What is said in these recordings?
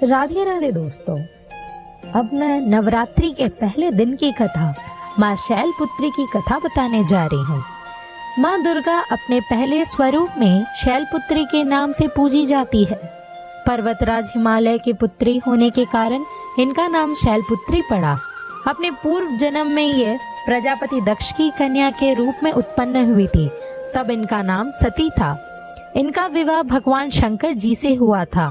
राधे राधे दोस्तों, अब मैं नवरात्रि के पहले दिन की कथा माँ शैलपुत्री की कथा बताने जा रही हूँ। माँ दुर्गा अपने पहले स्वरूप में शैलपुत्री के नाम से पूजी जाती है। पर्वतराज हिमालय की पुत्री होने के कारण इनका नाम शैलपुत्री पड़ा। अपने पूर्व जन्म में ये प्रजापति दक्ष की कन्या के रूप में उत्पन्न हुई थी, तब इनका नाम सती था। इनका विवाह भगवान शंकर जी से हुआ था।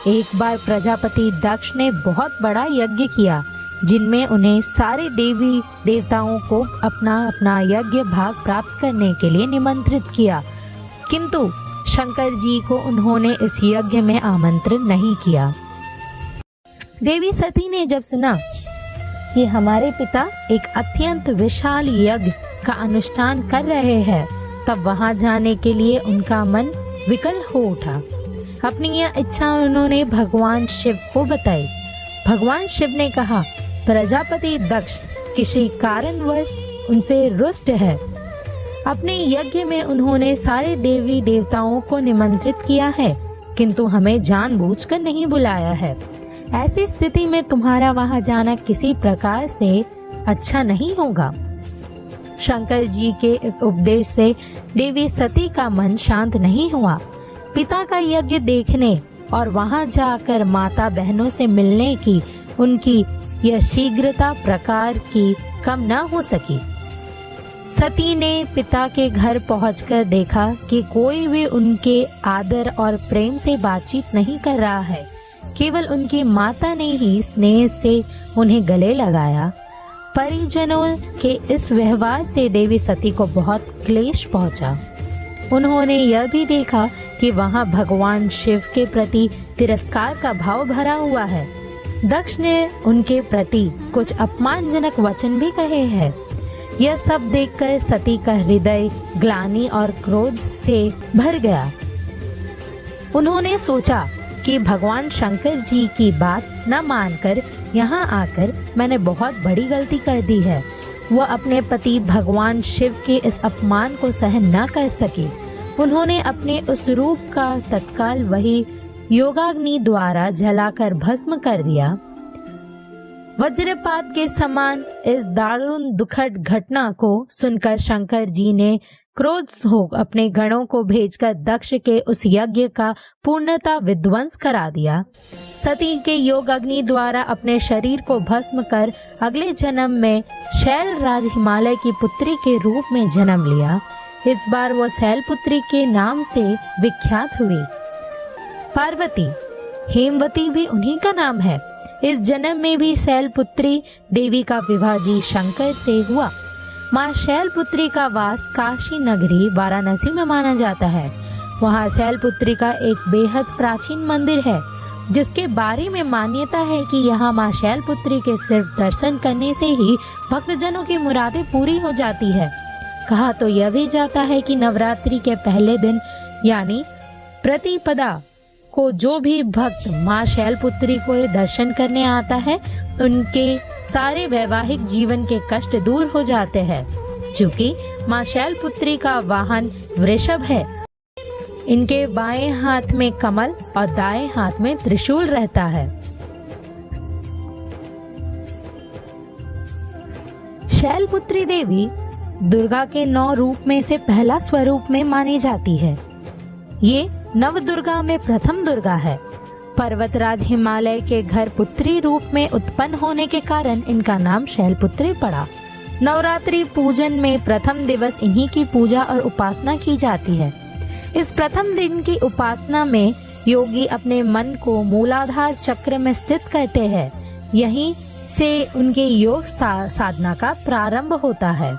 एक बार प्रजापति दक्ष ने बहुत बड़ा यज्ञ किया, जिनमें उन्हें सारे देवी देवताओं को अपना अपना यज्ञ भाग प्राप्त करने के लिए निमंत्रित किया, किंतु शंकर जी को उन्होंने इस यज्ञ में आमंत्रित नहीं किया। देवी सती ने जब सुना कि हमारे पिता एक अत्यंत विशाल यज्ञ का अनुष्ठान कर रहे हैं, तब वहां जाने के लिए उनका मन विकल हो उठा। अपनी यह इच्छा उन्होंने भगवान शिव को बताई। भगवान शिव ने कहा, प्रजापति दक्ष किसी कारणवश उनसे रुष्ट है। अपने यज्ञ में उन्होंने सारे देवी देवताओं को निमंत्रित किया है, किंतु हमें जानबूझकर नहीं बुलाया है। ऐसी स्थिति में तुम्हारा वहां जाना किसी प्रकार से अच्छा नहीं होगा। शंकर जी के इस उपदेश से देवी सती का मन शांत नहीं हुआ। पिता का यज्ञ देखने और वहां जाकर माता बहनों से मिलने की उनकी यह शीघ्रता प्रकार की कम न हो सकी। सती ने पिता के घर पहुंचकर देखा कि कोई भी उनके आदर और प्रेम से बातचीत नहीं कर रहा है। केवल उनकी माता ने ही स्नेह से उन्हें गले लगाया। परिजनों के इस व्यवहार से देवी सती को बहुत क्लेश पहुंचा। उन्होंने यह भी देखा कि वहां भगवान शिव के प्रति तिरस्कार का भाव भरा हुआ है। दक्ष ने उनके प्रति कुछ अपमानजनक वचन भी कहे हैं। यह सब देखकर सती का हृदय ग्लानि और क्रोध से भर गया। उन्होंने सोचा कि भगवान शंकर जी की बात न मानकर यहाँ आकर मैंने बहुत बड़ी गलती कर दी है। वह अपने पति भगवान शिव के इस अपमान को सहन न कर सकी। उन्होंने अपने उस रूप का तत्काल वही योगाग्नि द्वारा जलाकर भस्म कर दिया। वज्रपात के समान इस दारुण दुखद घटना को सुनकर शंकर जी ने क्रोध हो अपने गणों को भेजकर दक्ष के उस यज्ञ का पूर्णतः विध्वंस करा दिया। सती के योग अग्नि द्वारा अपने शरीर को भस्म कर अगले जन्म में शैलराज हिमालय की पुत्री के रूप में जन्म लिया। इस बार वो शैलपुत्री के नाम से विख्यात हुई। पार्वती, हेमवती भी उन्हीं का नाम है। इस जन्म में भी शैलपुत्री देवी का विवाह जी शंकर से हुआ। माँ शैलपुत्री का वास काशी नगरी वाराणसी में माना जाता है। वहाँ शैलपुत्री का एक बेहद प्राचीन मंदिर है, जिसके बारे में मान्यता है कि यहाँ माँ शैलपुत्री के सिर्फ दर्शन करने से ही भक्तजनों की मुरादें पूरी हो जाती है। कहा तो यह भी जाता है कि नवरात्रि के पहले दिन यानी प्रतिपदा को जो भी भक्त माँ शैलपुत्री को दर्शन करने आता है, उनके सारे वैवाहिक जीवन के कष्ट दूर हो जाते हैं। चूँकि माँ शैलपुत्री का वाहन वृषभ है, इनके बाएं हाथ में कमल और दाएं हाथ में त्रिशूल रहता है। शैलपुत्री देवी दुर्गा के 9 रूप में से पहला स्वरूप में मानी जाती है। ये नव दुर्गा में प्रथम दुर्गा है। पर्वतराज हिमालय के घर पुत्री रूप में उत्पन्न होने के कारण इनका नाम शैलपुत्री पड़ा। नवरात्रि पूजन में प्रथम दिवस इन्हीं की पूजा और उपासना की जाती है। इस प्रथम दिन की उपासना में योगी अपने मन को मूलाधार चक्र में स्थित करते हैं। यहीं से उनके योग साधना का प्रारंभ होता है।